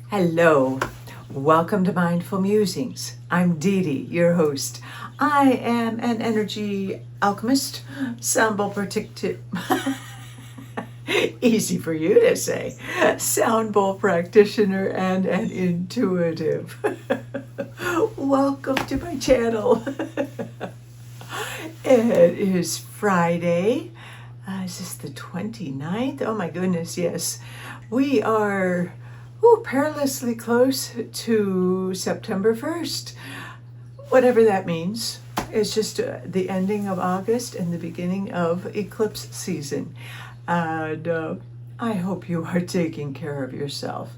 Hello, welcome to Mindful Musings. I'm Dee Dee, your host. I am an energy alchemist, sound bowl practitioner, easy for you to say, sound bowl practitioner and an intuitive. Welcome to my channel. It is Friday. Is this the 29th? Oh my goodness, yes. We are perilously close to September 1st. Whatever that means. It's just the ending of August and the beginning of eclipse season. And I hope you are taking care of yourself.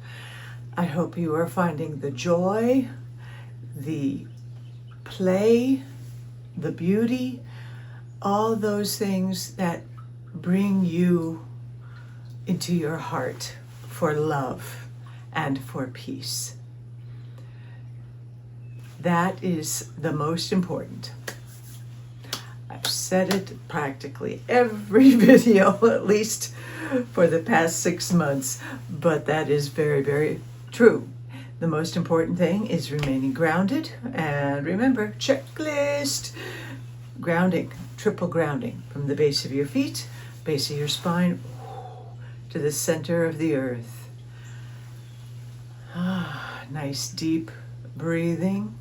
I hope you are finding the joy, the play, the beauty, all those things that bring you into your heart for love and for peace. That is the most important. I've said it practically every video, at least for the past 6 months, but that is very, very true. The most important thing is remaining grounded, and remember, checklist, grounding, triple grounding from the base of your feet, base of your spine, to the center of the earth. Nice deep breathing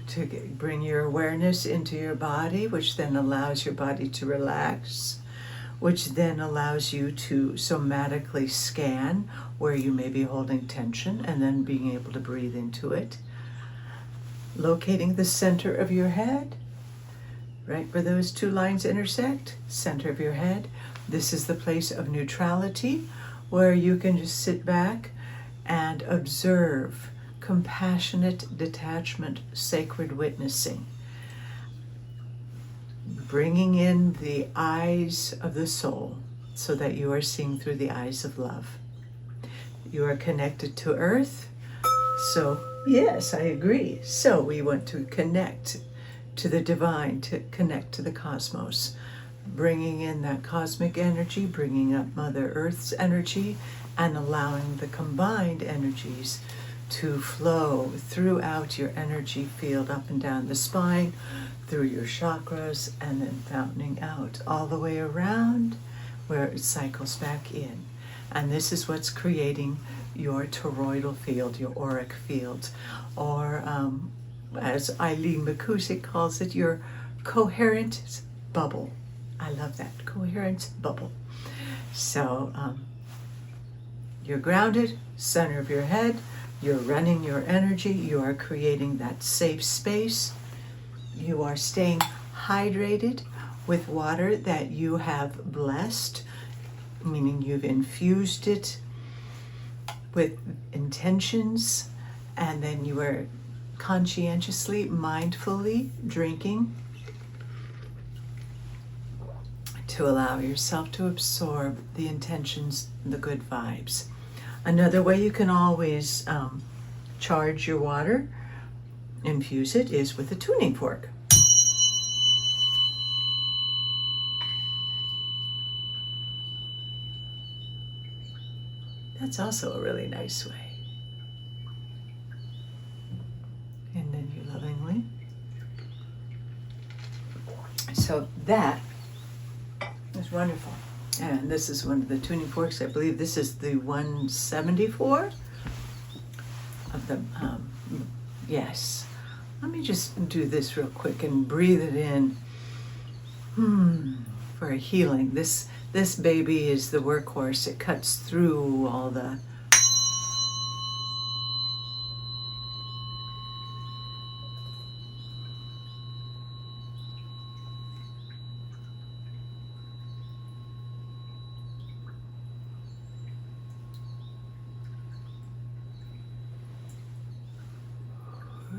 to bring your awareness into your body, which then allows your body to relax, which then allows you to somatically scan where you may be holding tension and then being able to breathe into it. Locating the center of your head, right where those two lines intersect, center of your head. This is the place of neutrality, where you can just sit back and observe compassionate detachment, sacred witnessing, bringing in the eyes of the soul so that you are seeing through the eyes of love. You are connected to earth, so yes, I agree. So we want to connect to the divine, to connect to the cosmos, bringing in that cosmic energy, bringing up Mother Earth's energy, and allowing the combined energies to flow throughout your energy field, up and down the spine, through your chakras, and then fountaining out all the way around where it cycles back in. And this is what's creating your toroidal field, your auric field, or as Eileen McCusick calls it, your coherent bubble. I love that, coherent bubble. So you're grounded, center of your head, you're running your energy, you are creating that safe space, you are staying hydrated with water that you have blessed, meaning you've infused it with intentions, and then you are conscientiously, mindfully drinking to allow yourself to absorb the intentions, the good vibes. Another way you can always charge your water, infuse it, is with a tuning fork. That's also a really nice way. And then you lovingly. So that is wonderful. And this is one of the tuning forks. I believe this is the 174 of the, yes. Let me just do this real quick and breathe it in for a healing. This baby is the workhorse. It cuts through all the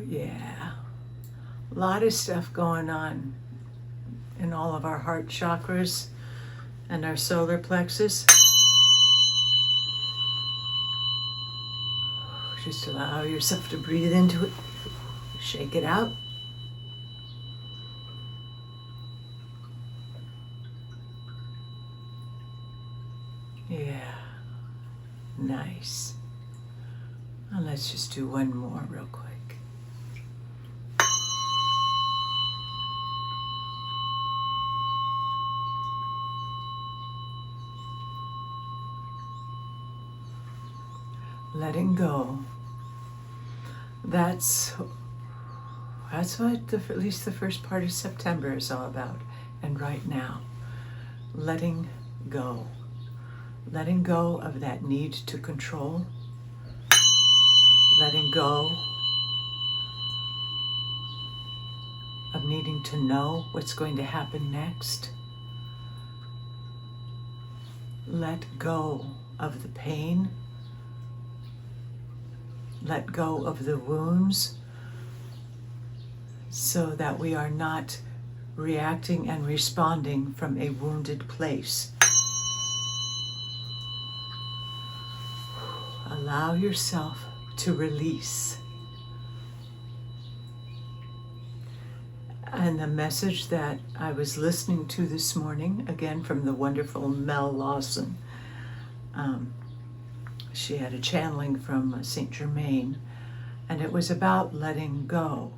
yeah, a lot of stuff going on in all of our heart chakras and our solar plexus. Just allow yourself to breathe into it, shake it out. Yeah. Nice. And let's just do one more real quick. Letting go. That's what at least the first part of September is all about. And right now, letting go. Letting go of that need to control. Letting go of needing to know what's going to happen next. Let go of the pain. Let go of the wounds so that we are not reacting and responding from a wounded place. Allow yourself to release. And the message that I was listening to this morning, again from the wonderful Mel Lawson, she had a channeling from Saint Germain, and it was about letting go.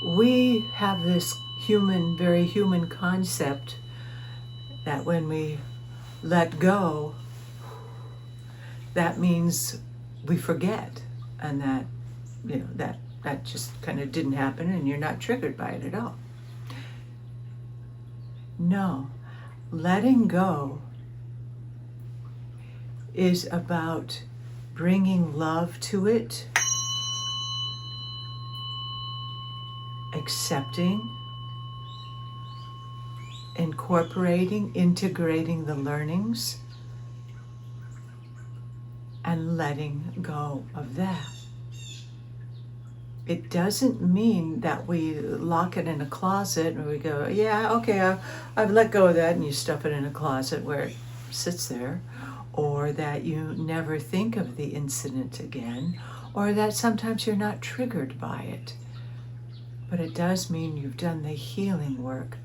We have this very human concept that when we let go, that means we forget, and that that just kind of didn't happen, and you're not triggered by it at all. No, letting go is about bringing love to it, accepting, incorporating, integrating the learnings, and letting go of that. It doesn't mean that we lock it in a closet and we go, yeah, okay, I've let go of that, and you stuff it in a closet where it sits there, or that you never think of the incident again, or that sometimes you're not triggered by it. But it does mean you've done the healing work,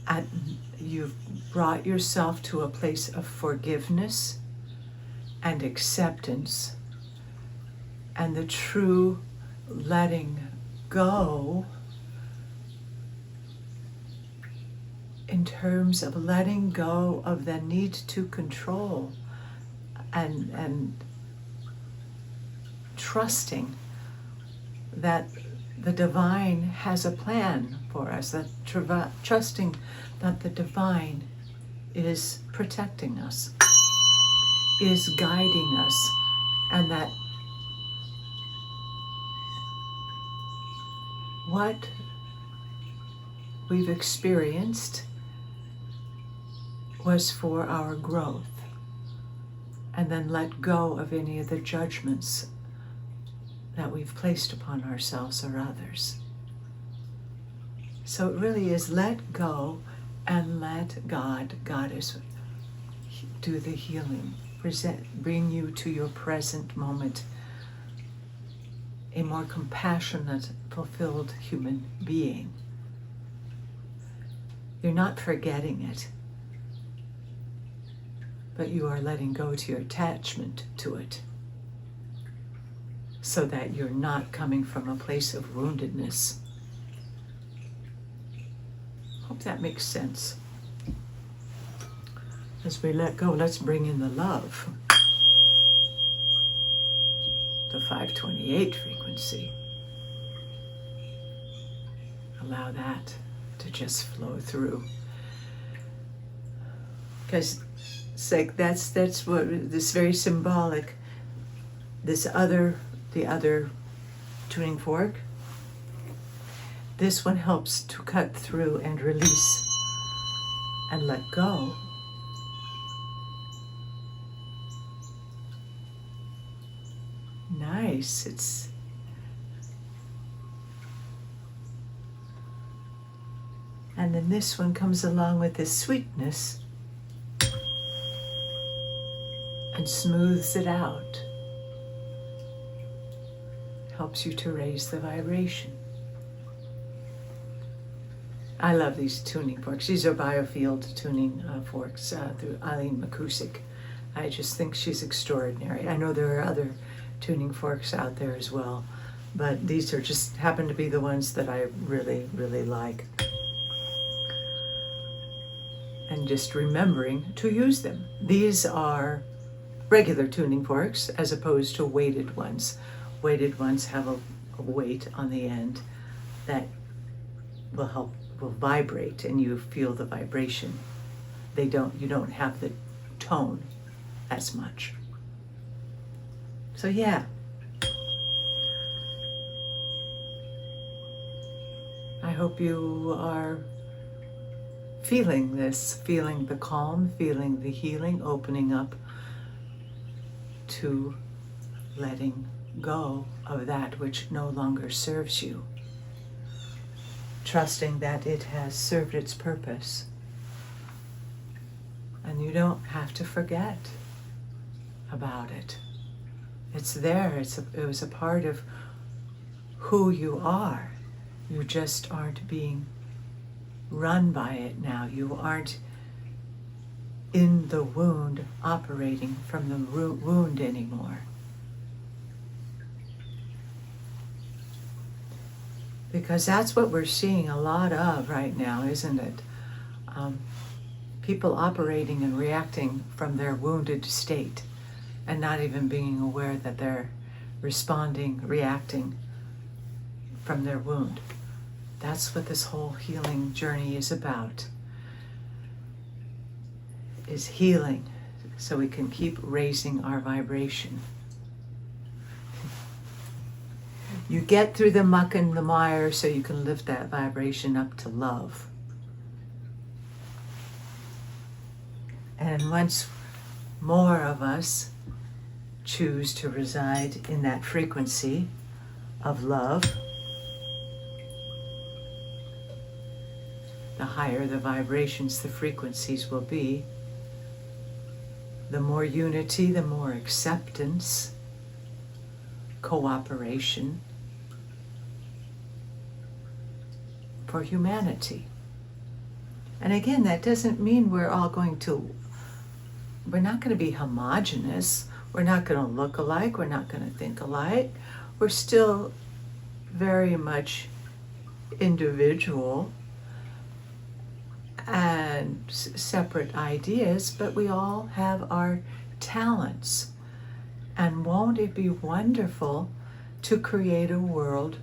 and you've brought yourself to a place of forgiveness and acceptance, and the true letting go in terms of letting go of the need to control, and trusting that the divine has a plan for us, that trusting that the divine is protecting us, is guiding us, and that what we've experienced was for our growth, and then let go of any of the judgments that we've placed upon ourselves or others. So it really is let go and let God, Goddess, do the healing, bring you to your present moment, a more compassionate, fulfilled human being. You're not forgetting it, but you are letting go to your attachment to it, so that you're not coming from a place of woundedness. Hope that makes sense. As we let go, let's bring in the love. The 528 frequency. Allow that to just flow through. Because it's like that's what this very symbolic. The other tuning fork. This one helps to cut through and release and let go. Nice. And then this one comes along with this sweetness and smooths it out. Helps you to raise the vibration. I love these tuning forks. These are biofield tuning forks through Eileen McCusick. I just think she's extraordinary. I know there are other tuning forks out there as well, but these are just happen to be the ones that I really, really like. And just remembering to use them. These are regular tuning forks as opposed to weighted ones. Weighted ones have a weight on the end that will vibrate, and you feel the vibration. You don't have the tone as much. So yeah. I hope you are feeling this, feeling the calm, feeling the healing, opening up to letting go of that which no longer serves you. Trusting that it has served its purpose. And you don't have to forget about it. It's there. It was a part of who you are. You just aren't being run by it now. You aren't in the wound, operating from the wound anymore. Because that's what we're seeing a lot of right now, isn't it? People operating and reacting from their wounded state and not even being aware that they're reacting from their wound. That's what this whole healing journey is about. Is healing so we can keep raising our vibration. You get through the muck and the mire so you can lift that vibration up to love. And once more of us choose to reside in that frequency of love, the higher the vibrations, the frequencies will be. The more unity, the more acceptance, cooperation for humanity. And again, that doesn't mean we're not going to be homogenous. We're not going to look alike. We're not going to think alike. We're still very much individual and separate ideas, but we all have our talents. And won't it be wonderful to create a world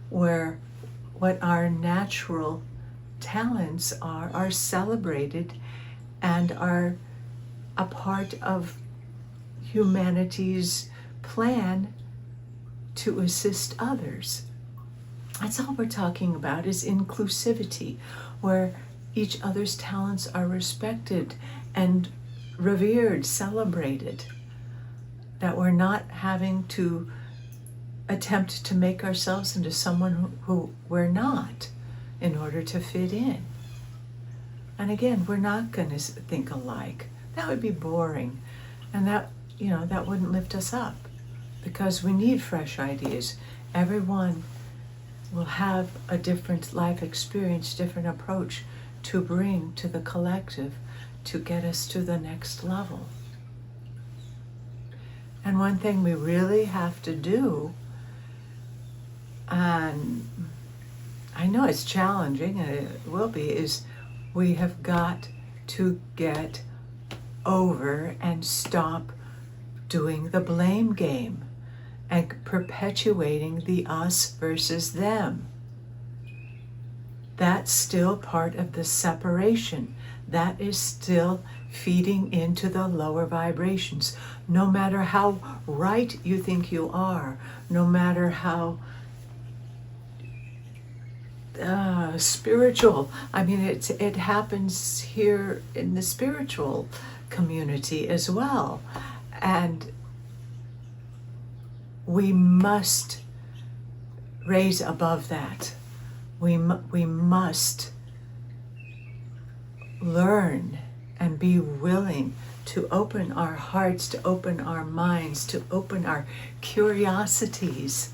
where what our natural talents are celebrated and are a part of humanity's plan to assist others? That's all we're talking about, is inclusivity, where each other's talents are respected and revered, celebrated. That we're not having to attempt to make ourselves into someone who we're not in order to fit in. And again, we're not going to think alike. That would be boring. And that wouldn't lift us up, because we need fresh ideas. Everyone will have a different life experience, different approach to bring to the collective to get us to the next level. And one thing we really have to do, and I know it's challenging and it will be, is we have got to get over and stop doing the blame game and perpetuating the us versus them. That's still part of the separation. That is still feeding into the lower vibrations. No matter how right you think you are, no matter how spiritual. I mean, it happens here in the spiritual community as well. And we must raise above that. We must learn and be willing to open our hearts, to open our minds, to open our curiosities,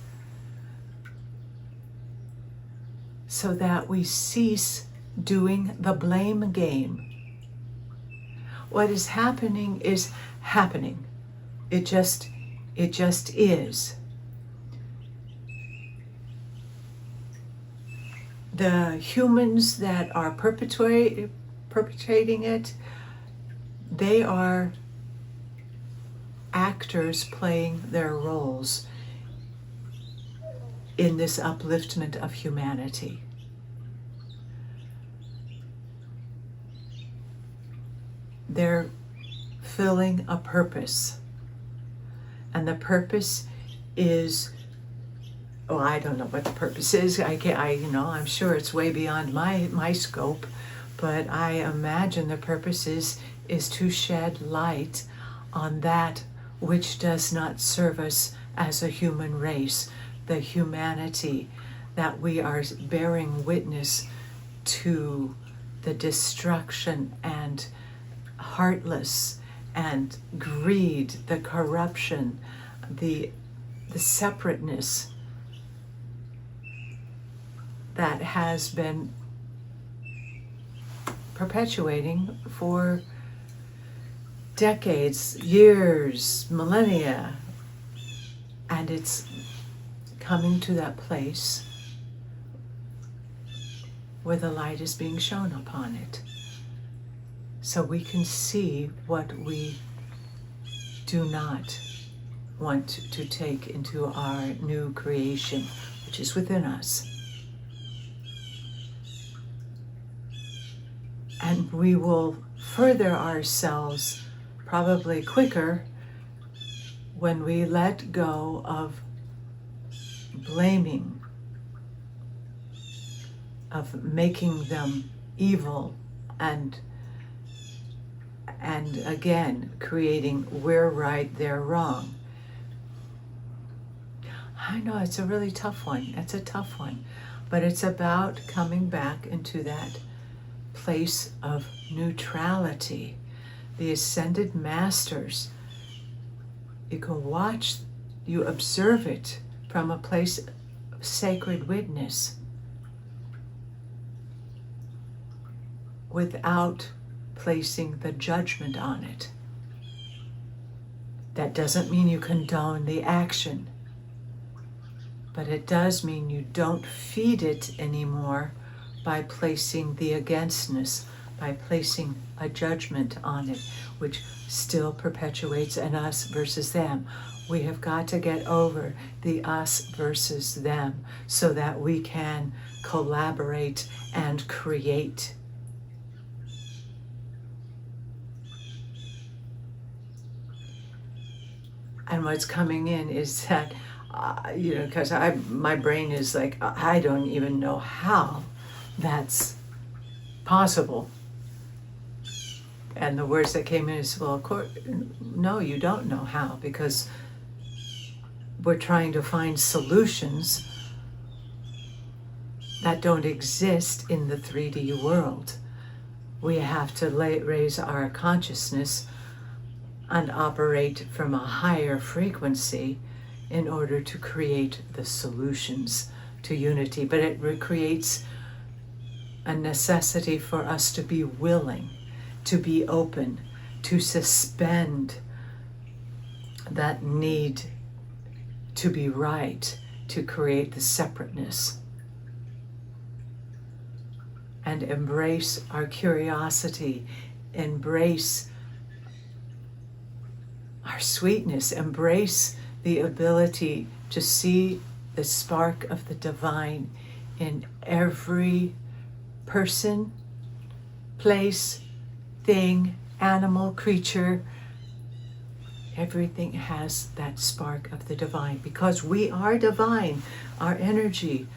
so that we cease doing the blame game. What is happening is happening. It just is. The humans that are perpetrating it, they are actors playing their roles in this upliftment of humanity. They're filling a purpose. And the purpose is, oh, I don't know what the purpose is. I'm sure it's way beyond my scope, but I imagine the purpose is to shed light on that which does not serve us as a human race, the humanity that we are bearing witness to, the destruction and heartless and greed, the corruption, the separateness that has been perpetuating for decades, years, millennia, and it's coming to that place where the light is being shone upon it, so we can see what we do not want to take into our new creation, which is within us. And we will further ourselves probably quicker when we let go of blaming, of making them evil, and again creating we're right, they're wrong. I know it's a really tough one. It's a tough one, but it's about coming back into that place of neutrality. The ascended masters, you can watch, you observe it from a place of sacred witness without placing the judgment on it. That doesn't mean you condone the action, but it does mean you don't feed it anymore by placing the againstness, by placing a judgment on it, which still perpetuates an us versus them. We have got to get over the us versus them so that we can collaborate and create. And what's coming in is that, because my brain is like, I don't even know how that's possible. And the words that came in is, well, of course, no, you don't know how, because we're trying to find solutions that don't exist in the 3D world. We have to raise our consciousness and operate from a higher frequency in order to create the solutions to unity. But it creates a necessity for us to be willing, to be open, to suspend that need to be right, to create the separateness, and embrace our curiosity, embrace our sweetness, embrace the ability to see the spark of the divine in every person, place, thing, animal, creature. Everything has that spark of the divine, because we are divine. Our energy,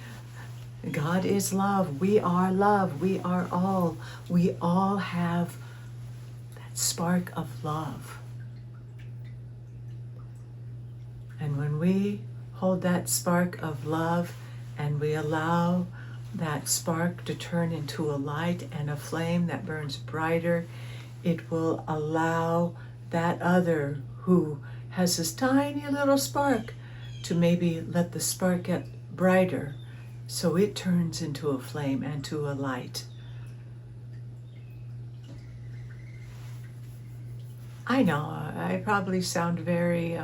God is love. We are love. We are all. We all have that spark of love. And when we hold that spark of love and we allow that spark to turn into a light and a flame that burns brighter, it will allow that other who has this tiny little spark to maybe let the spark get brighter so it turns into a flame and to a light. I know, I probably sound very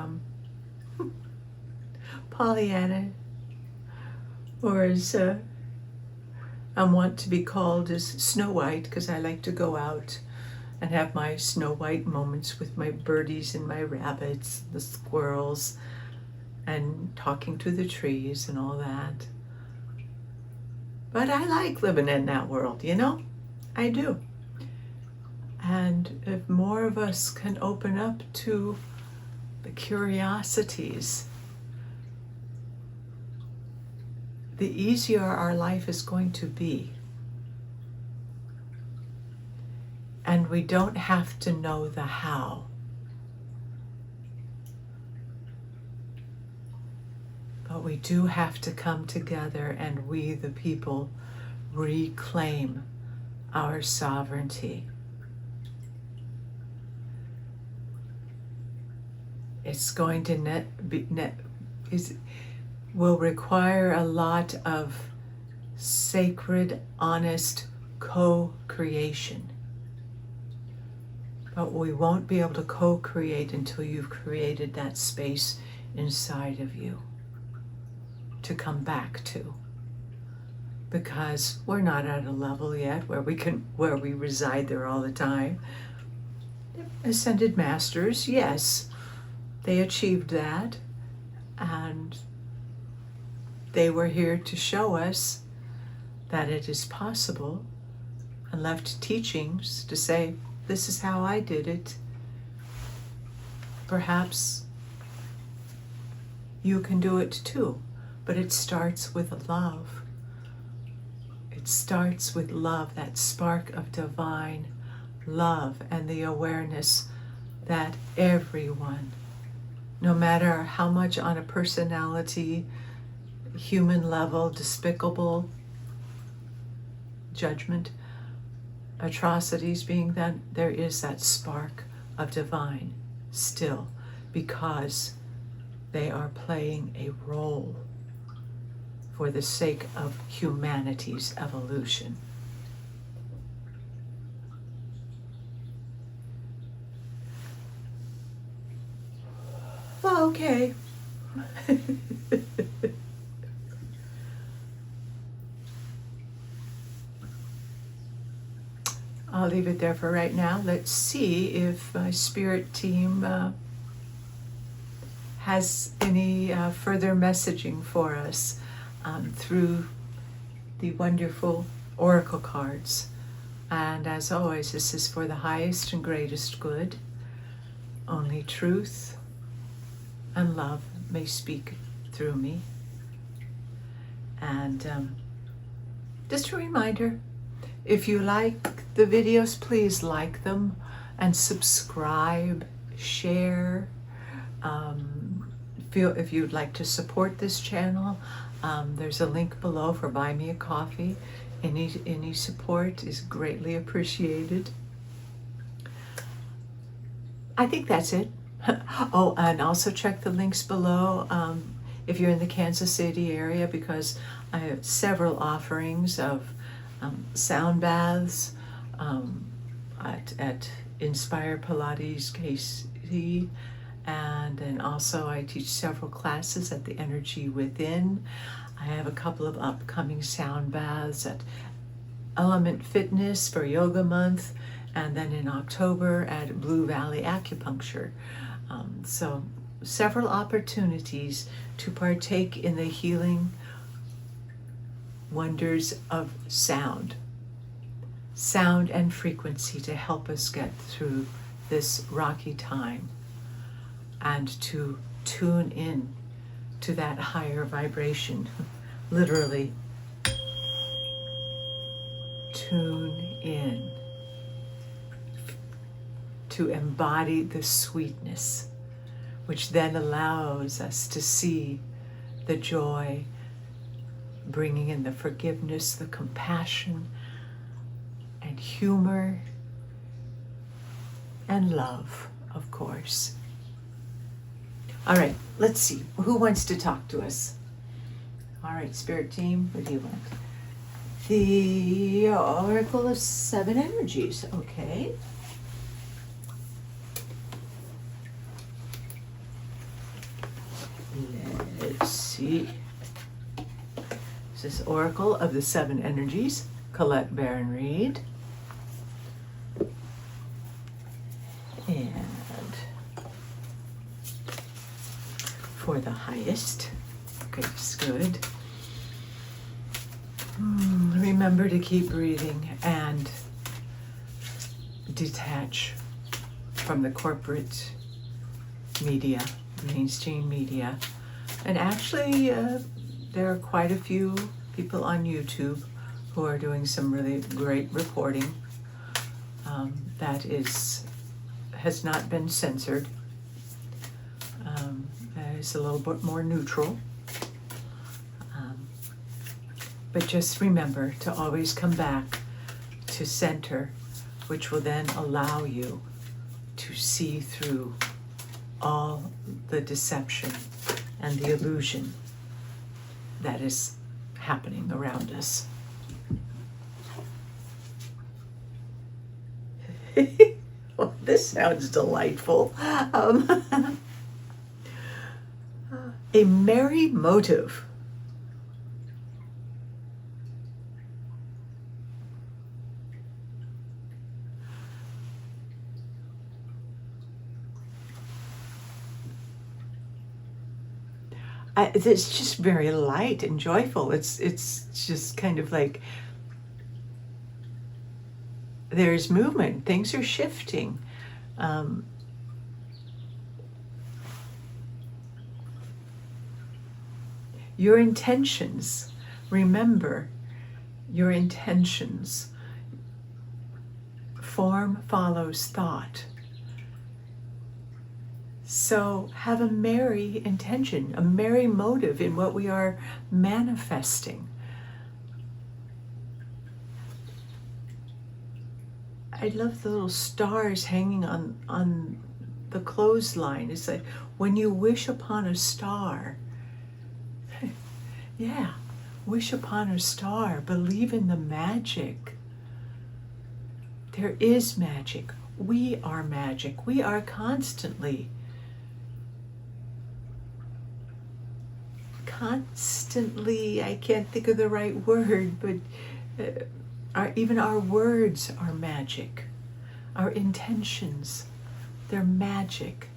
Pollyanna, or as I want to be called as Snow White, because I like to go out and have my Snow White moments with my birdies and my rabbits, the squirrels, and talking to the trees and all that. But I like living in that world, you know? I do. And if more of us can open up to the curiosities, the easier our life is going to be. And we don't have to know the how. But we do have to come together and we, the people, reclaim our sovereignty. It's going to will require a lot of sacred, honest co-creation. But we won't be able to co-create until you've created that space inside of you to come back to. Because we're not at a level yet where we reside there all the time. Ascended masters, yes, they achieved that, and they were here to show us that it is possible, and left teachings to say, this is how I did it. Perhaps you can do it too, but it starts with love. It starts with love, that spark of divine love, and the awareness that everyone, no matter how much on a personality, human level, despicable judgment, atrocities being done, there is that spark of divine still, because they are playing a role for the sake of humanity's evolution. Okay. I'll leave it there for right now. Let's see if my spirit team has any further messaging for us through the wonderful oracle cards. And as always, this is for the highest and greatest good. Only truth and love may speak through me. And just a reminder, if you like the videos, please like them and subscribe, share. If you'd like to support this channel, there's a link below for Buy Me a Coffee. Any support is greatly appreciated. I think that's it. Oh, and also check the links below if you're in the Kansas City area, because I have several offerings of sound baths at Inspire Pilates KC, and then also I teach several classes at the Energy Within. I have a couple of upcoming sound baths at Element Fitness for Yoga Month, and then in October at Blue Valley Acupuncture. So several opportunities to partake in the healing wonders of sound and frequency, to help us get through this rocky time and to tune in to that higher vibration. Literally, tune in to embody the sweetness, which then allows us to see the joy, bringing in the forgiveness, the compassion, and humor, and love, of course. All right, let's see. Who wants to talk to us? All right, Spirit Team, what do you want? The Oracle of Seven Energies, okay. Let's see. This is Oracle of the Seven Energies, Colette Baron Reed. And for the highest, okay, it's good. Remember to keep breathing and detach from the corporate media, mainstream media. And actually, there are quite a few people on YouTube who are doing some really great reporting that has not been censored. That is a little bit more neutral. But just remember to always come back to center, which will then allow you to see through all the deception and the illusion that is happening around us. Well, this sounds delightful. A merry motive. It's just very light and joyful. It's just kind of like there's movement. Things are shifting. Your intentions, remember your intentions. Form follows thought. So have a merry intention, a merry motive in what we are manifesting. I love the little stars hanging on the clothesline. It's like when you wish upon a star. Yeah, wish upon a star. Believe in the magic. There is magic. We are magic. We are constantly I can't think of the right word, but even our words are magic. Our intentions, they're magic.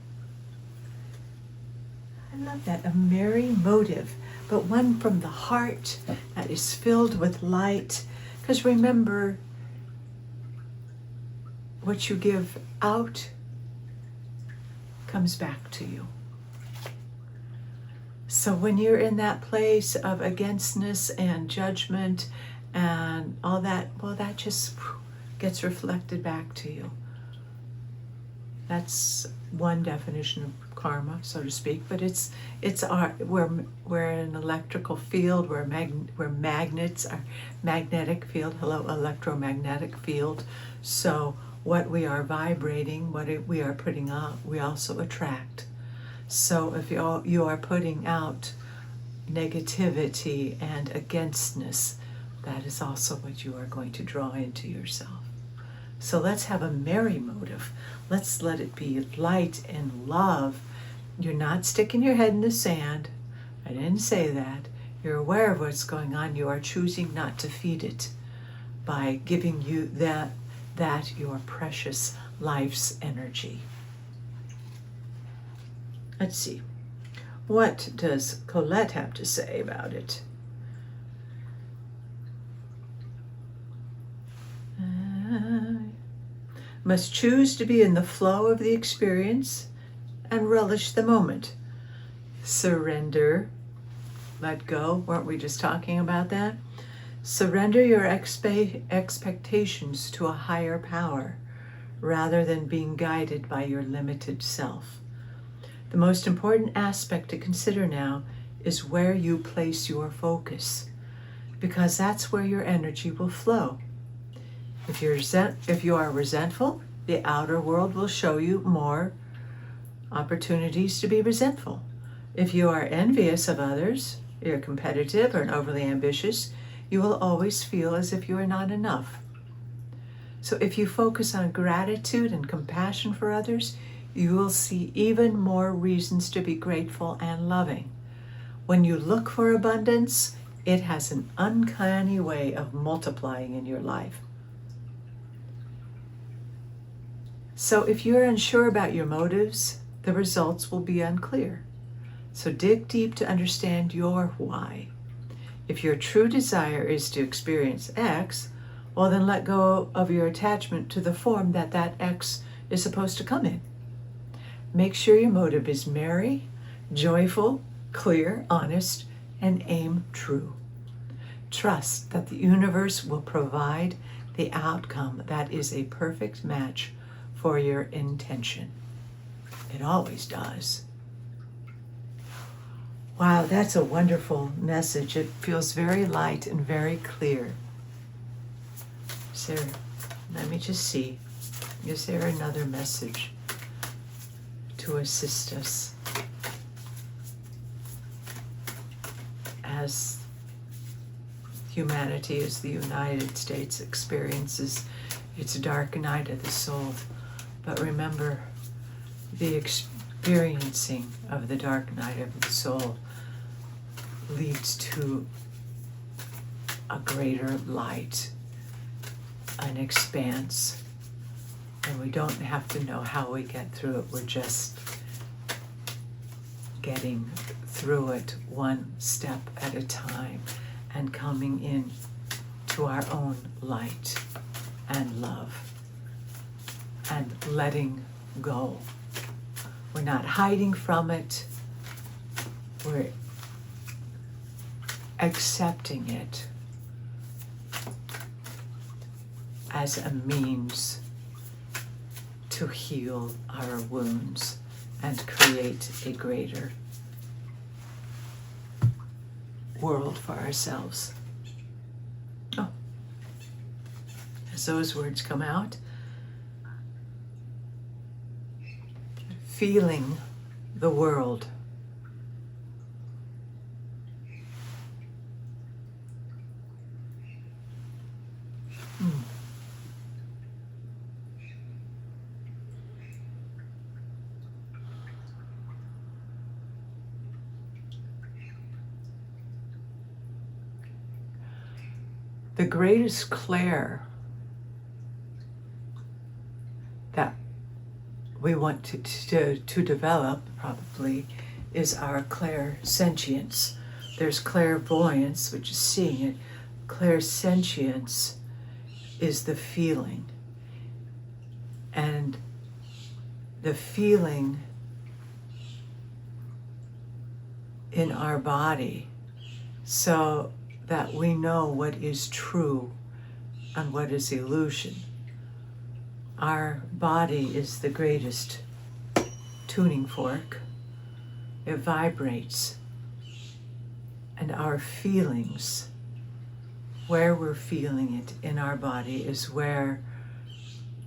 I love that, a merry motive, but one from the heart that is filled with light. Because remember, what you give out comes back to you. So when you're in that place of againstness and judgment and all that, well, that just gets reflected back to you. That's one definition of karma, so to speak. But we're an electrical field. We're magnets, our magnetic field. Hello, electromagnetic field. So what we are vibrating, what we are putting out, we also attract. So if you are putting out negativity and againstness, that is also what you are going to draw into yourself. So let's have a merry motive. Let's let it be light and love. You're not sticking your head in the sand. I didn't say that. You're aware of what's going on. You are choosing not to feed it by giving you that your precious life's energy. Let's see. What does Colette have to say about it? Must choose to be in the flow of the experience and relish the moment. Surrender. Let go. Weren't we just talking about that? Surrender your expectations to a higher power rather than being guided by your limited self. The most important aspect to consider now is where you place your focus, because that's where your energy will flow. If you are resentful, the outer world will show you more opportunities to be resentful. If you are envious of others, you're competitive or overly ambitious, you will always feel as if you are not enough. So if you focus on gratitude and compassion for others, you will see even more reasons to be grateful and loving. When you look for abundance, it has an uncanny way of multiplying in your life. So if you're unsure about your motives, the results will be unclear. So dig deep to understand your why. If your true desire is to experience X, well then let go of your attachment to the form that X is supposed to come in. Make sure your motive is merry, joyful, clear, honest, and aim true. Trust that the universe will provide the outcome that is a perfect match for your intention. It always does. Wow, that's a wonderful message. It feels very light and very clear. Let me just see. Is there another message to assist us as humanity, as the United States experiences its dark night of the soul? But remember, the experiencing of the dark night of the soul leads to a greater light, an expanse, and we don't have to know how we get through it. We're just getting through it one step at a time and coming in to our own light and love and letting go. We're not hiding from it. We're accepting it as a means to heal our wounds and create a greater world for ourselves. Oh, as those words come out, feeling the world. The greatest clair that we want to develop probably is our clairsentience. There's clairvoyance, which is seeing it. Clairsentience is the feeling. And the feeling in our body so that we know what is true and what is illusion. Our body is the greatest tuning fork. It vibrates. And our feelings, where we're feeling it in our body, is where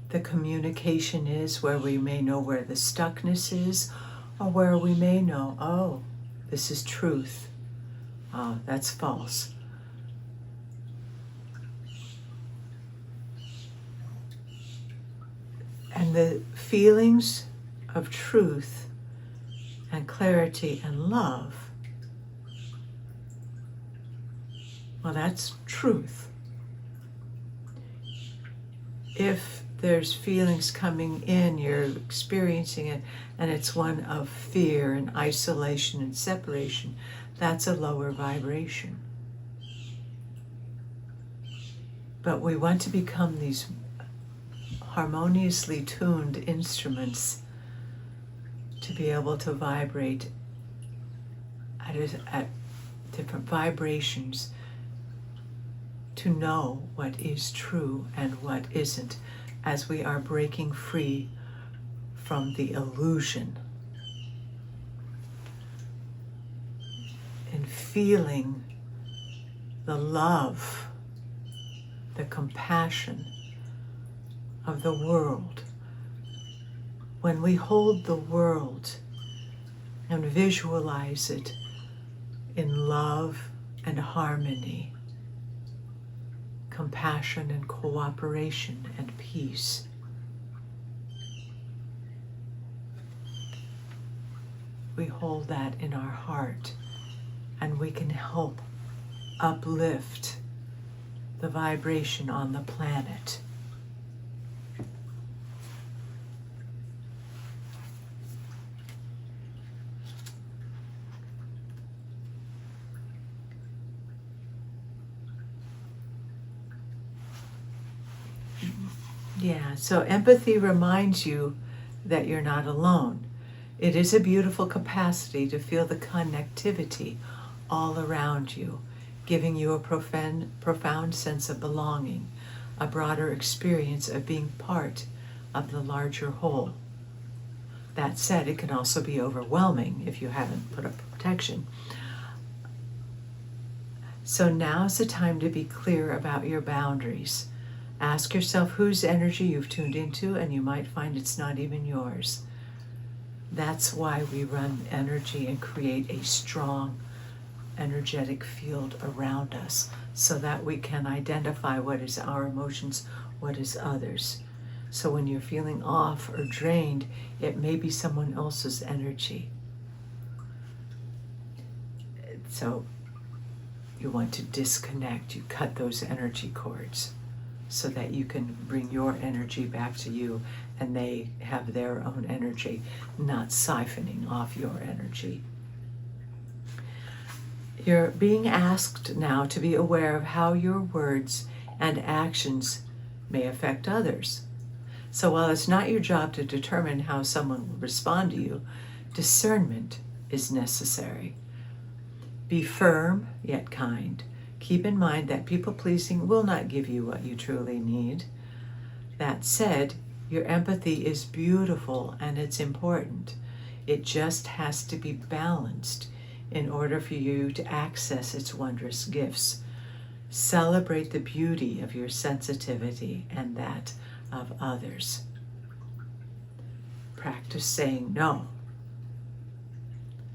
the communication is, where we may know where the stuckness is, or where we may know, oh, this is truth. Oh, that's false. And the feelings of truth and clarity and love, well, that's truth. If there's feelings coming in, you're experiencing it, and it's one of fear and isolation and separation, that's a lower vibration. But we want to become these harmoniously tuned instruments to be able to vibrate at different vibrations, to know what is true and what isn't, as we are breaking free from the illusion and feeling the love, the compassion of the world. When we hold the world and visualize it in love and harmony, compassion and cooperation and peace, we hold that in our heart and we can help uplift the vibration on the planet. Yeah, so empathy reminds you that you're not alone. It is a beautiful capacity to feel the connectivity all around you, giving you a profound sense of belonging, a broader experience of being part of the larger whole. That said, it can also be overwhelming if you haven't put up protection. So now's the time to be clear about your boundaries. Ask yourself whose energy you've tuned into, and you might find it's not even yours. That's why we run energy and create a strong energetic field around us, so that we can identify what is our emotions, what is others. So when you're feeling off or drained, it may be someone else's energy. So you want to disconnect, you cut those energy cords, so that you can bring your energy back to you and they have their own energy, not siphoning off your energy. You're being asked now to be aware of how your words and actions may affect others. So while it's not your job to determine how someone will respond to you, discernment is necessary. Be firm yet kind. Keep in mind that people-pleasing will not give you what you truly need. That said, your empathy is beautiful and it's important. It just has to be balanced in order for you to access its wondrous gifts. Celebrate the beauty of your sensitivity and that of others. Practice saying no.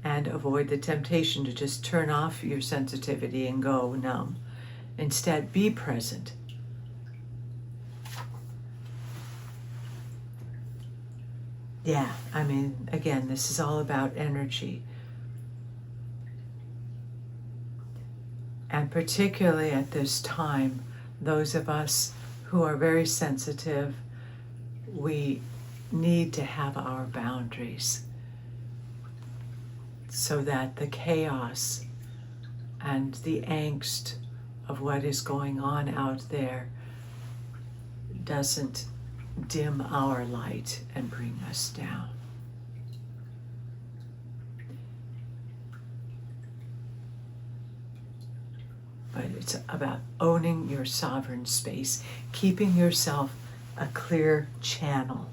And avoid the temptation to just turn off your sensitivity and go numb. Instead, be present. Yeah, I mean, again, this is all about energy. And particularly at this time, those of us who are very sensitive, we need to have our boundaries, so that the chaos and the angst of what is going on out there doesn't dim our light and bring us down. But it's about owning your sovereign space, keeping yourself a clear channel.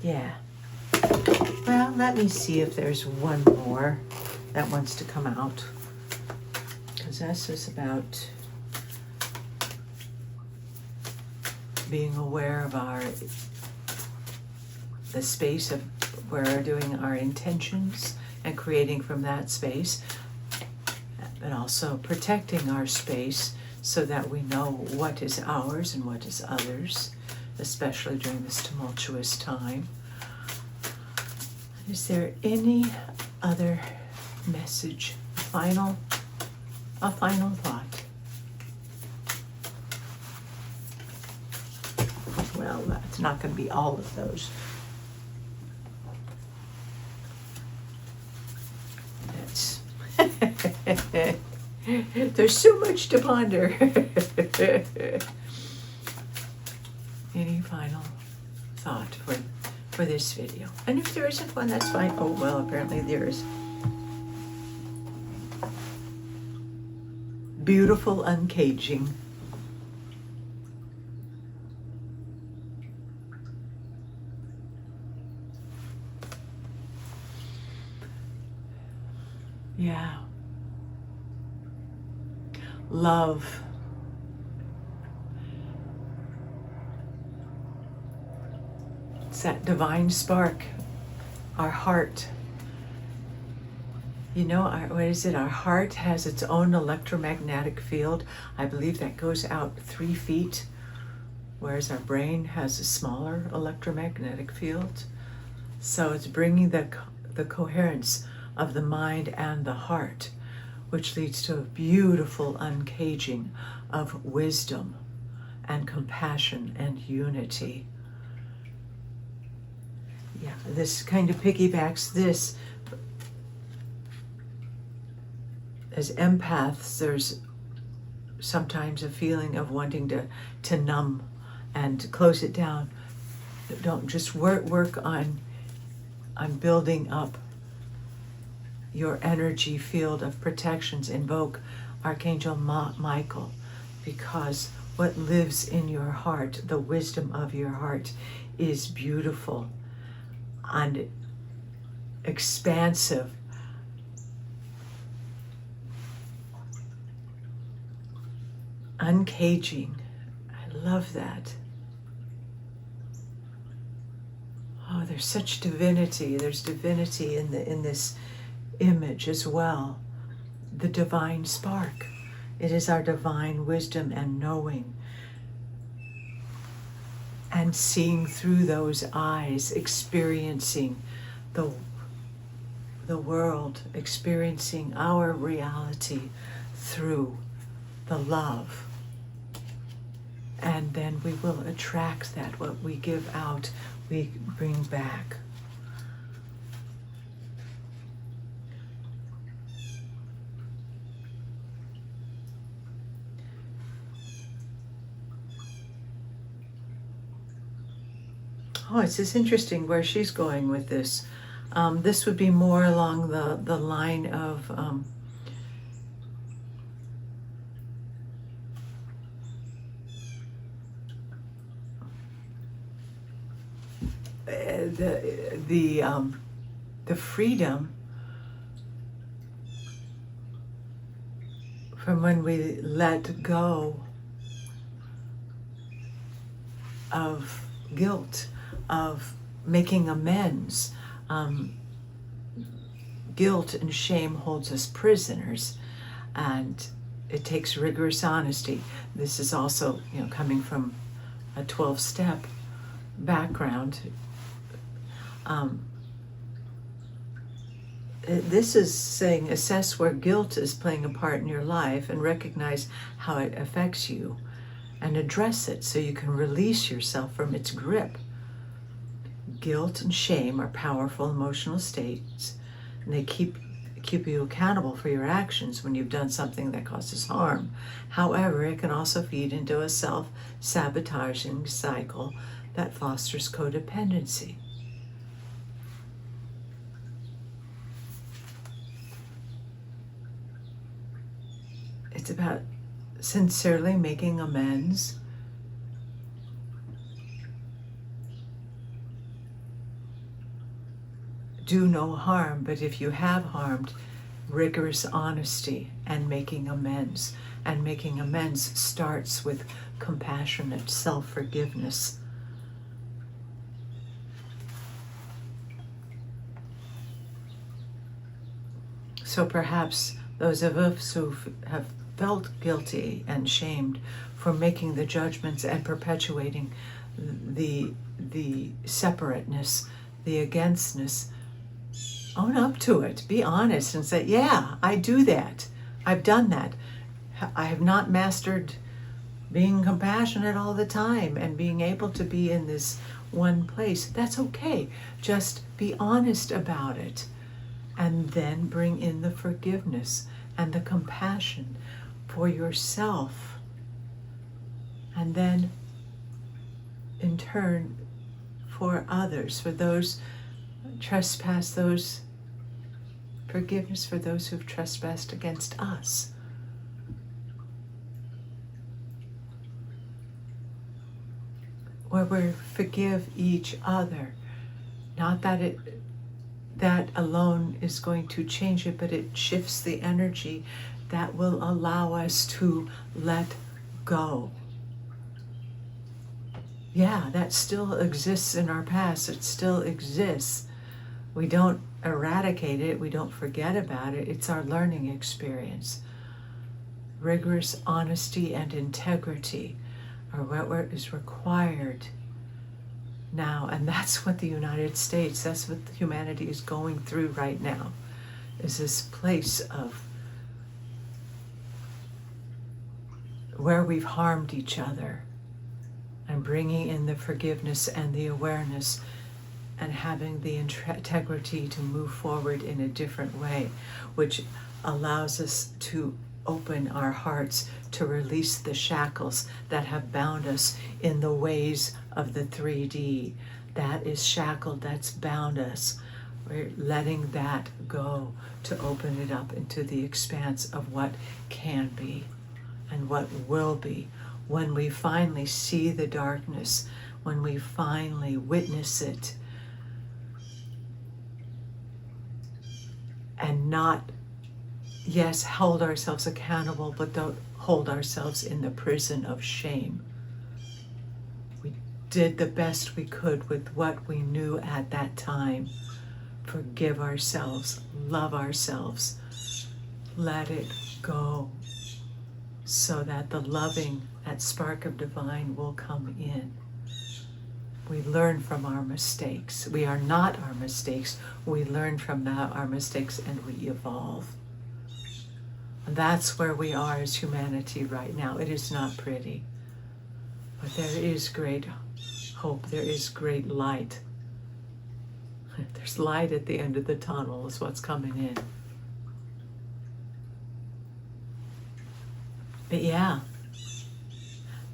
Yeah. Well, let me see if there's one more that wants to come out, because this is about being aware of the space of where we're doing our intentions and creating from that space, but also protecting our space so that we know what is ours and what is others, especially during this tumultuous time. Is there any other message? A final thought? Well, that's not going to be all of those. That's there's so much to ponder. Any final thought for this video? And if there isn't one, that's fine. Oh, well, apparently there is. Beautiful uncaging. Yeah. Love. It's that divine spark, our heart. You know, what is it? Our heart has its own electromagnetic field. I believe that goes out 3 feet, whereas our brain has a smaller electromagnetic field. So it's bringing the coherence of the mind and the heart, which leads to a beautiful uncaging of wisdom and compassion and unity. Yeah, this kind of piggybacks this. As empaths, there's sometimes a feeling of wanting to numb and close it down. Don't just work on building up your energy field of protections. Invoke Archangel Michael, because what lives in your heart, the wisdom of your heart, is beautiful and expansive. Uncaging. I love that. Oh, there's such divinity. There's divinity in this image as well. The divine spark. It is our divine wisdom and knowing. And seeing through those eyes, experiencing the world, experiencing our reality through the love. And then we will attract that. What we give out, we bring back. Oh, it's just interesting where she's going with this. This would be more along the line of the freedom from when we let go of guilt, of making amends. Guilt and shame holds us prisoners, and it takes rigorous honesty. This is also, coming from a 12-step background. This is saying assess where guilt is playing a part in your life and recognize how it affects you and address it so you can release yourself from its grip. Guilt and shame are powerful emotional states, and they keep you accountable for your actions when you've done something that causes harm. However, it can also feed into a self-sabotaging cycle that fosters codependency. It's about sincerely making amends, do no harm, but if you have harmed, rigorous honesty and making amends. And making amends starts with compassionate self-forgiveness. So perhaps those of us who have felt guilty and shamed for making the judgments and perpetuating the separateness, the againstness, own up to it. Be honest and say, yeah, I do that. I've done that. I have not mastered being compassionate all the time and being able to be in this one place. That's okay. Just be honest about it. And then bring in the forgiveness and the compassion for yourself. And then, in turn, for others, for those trespass, those forgiveness for those who've trespassed against us. Where we forgive each other. Not that that alone is going to change it, but it shifts the energy that will allow us to let go. Yeah, that still exists in our past. It still exists. We don't eradicate it. We don't forget about it. It's our learning experience. Rigorous honesty and integrity are what is required now. And that's what the United States, that's what humanity is going through right now. is this place of where we've harmed each other, and bringing in the forgiveness and the awareness and having the integrity to move forward in a different way, which allows us to open our hearts to release the shackles that have bound us in the ways of the 3D. That is shackled, that's bound us. We're letting that go to open it up into the expanse of what can be and what will be. When we finally see the darkness, when we finally witness it, and not, yes, hold ourselves accountable, but don't hold ourselves in the prison of shame. We did the best we could with what we knew at that time. Forgive ourselves, love ourselves, let it go, so that the loving, that spark of divine will come in. We learn from our mistakes. We are not our mistakes. We learn from our mistakes and we evolve. And that's where we are as humanity right now. It is not pretty, but there is great hope. There is great light. There's light at the end of the tunnel is what's coming in. But yeah,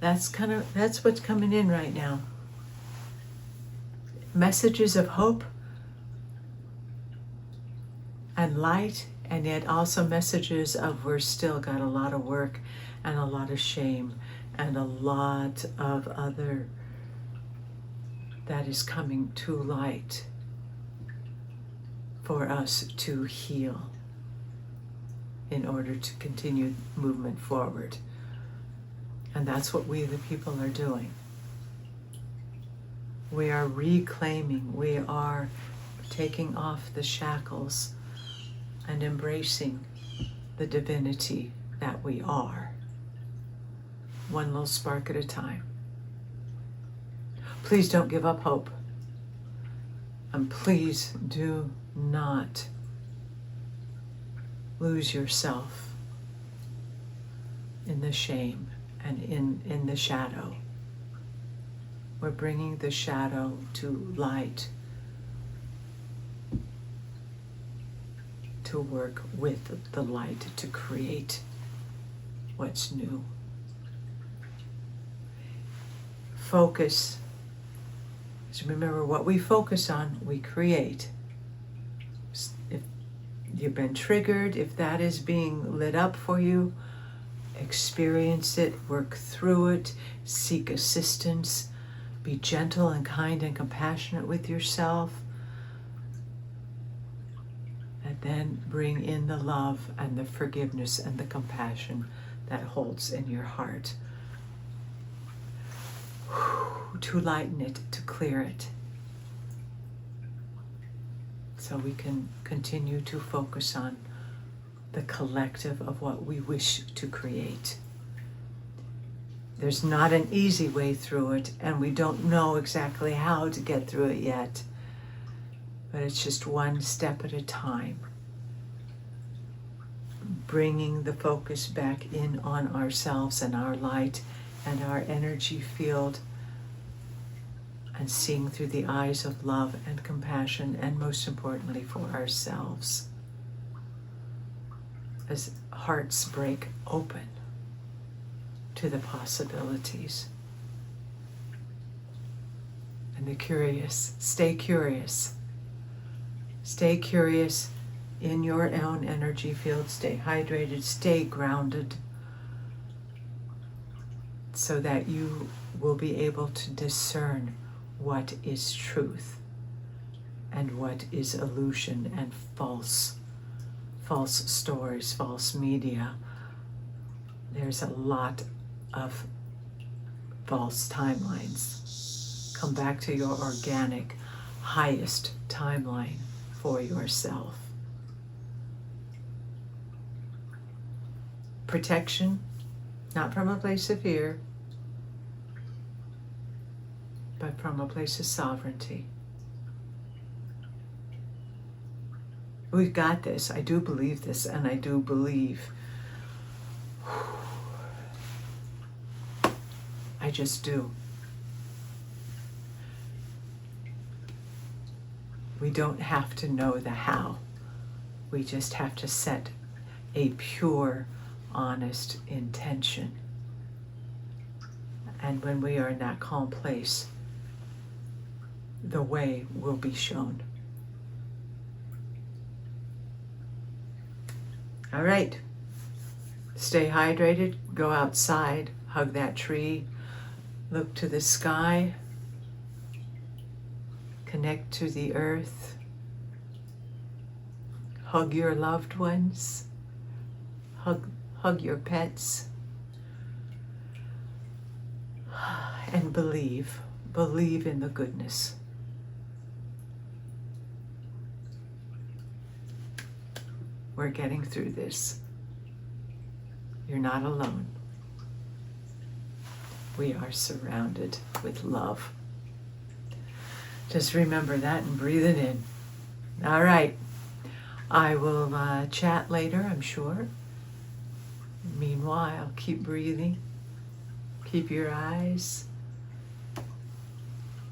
that's what's coming in right now. Messages of hope and light, and yet also messages of we're still got a lot of work and a lot of shame and a lot of other that is coming to light for us to heal in order to continue movement forward. And that's what we the people are doing. We are reclaiming, we are taking off the shackles and embracing the divinity that we are, one little spark at a time. Please don't give up hope. And please do not lose yourself in the shame and in the shadow. We're bringing the shadow to light, to work with the light to create what's new. Focus. So remember, what we focus on, we create. If you've been triggered, if that is being lit up for you, experience it, work through it, seek assistance, be gentle and kind and compassionate with yourself, and then bring in the love and the forgiveness and the compassion that holds in your heart to lighten it, to clear it, so we can continue to focus on the collective of what we wish to create. There's not an easy way through it, and we don't know exactly how to get through it yet, but it's just one step at a time. Bringing the focus back in on ourselves and our light and our energy field, and seeing through the eyes of love and compassion, and most importantly for ourselves, as hearts break open to the possibilities. And the curious, stay curious. Stay curious in your own energy field, stay hydrated, stay grounded, so that you will be able to discern what is truth and what is illusion and false stories, false media. There's a lot of false timelines. Come back to your organic, highest timeline for yourself. Protection, not from a place of fear, but from a place of sovereignty. We've got this. I do believe this, and I do believe. I just do. We don't have to know the how. We just have to set a pure, honest intention. And when we are in that calm place, the way will be shown. All right. Stay hydrated, go outside, hug that tree, look to the sky, connect to the earth, hug your loved ones, hug your pets, and believe in the goodness. We're getting through this. You're not alone. We are surrounded with love. Just remember that and breathe it in. All right. I will chat later, I'm sure. Meanwhile, keep breathing. Keep your eyes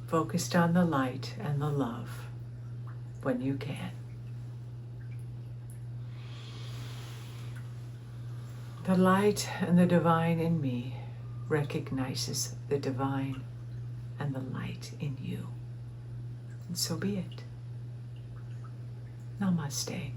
focused on the light and the love when you can. The light and the divine in me recognizes the divine and the light in you. And so be it. Namaste.